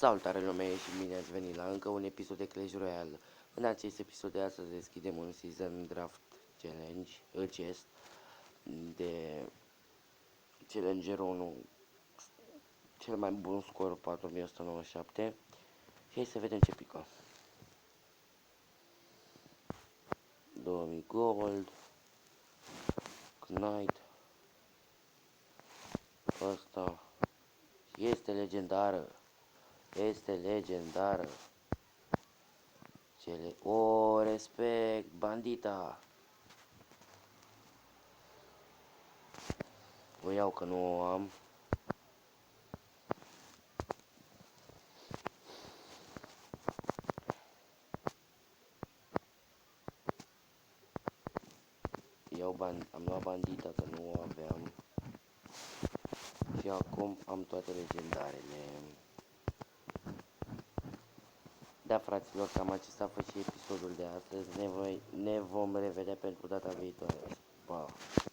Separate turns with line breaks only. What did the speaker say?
Salutare lume și bine ați venit la încă un episod de Clash Royale. În acest episod de astăzi deschidem un Season Draft Challenge, chest, de Challenger 1, cel mai bun scor 4197. Și hai să vedem ce pică. 2000 gold, Knight, ăsta, este legendară, respect, bandita. O iau că nu o am. Am luat bandita că nu o aveam. Și acum am toate legendarele. Da, fraților, cam acesta a fost și episodul de astăzi. Ne vom revedea pentru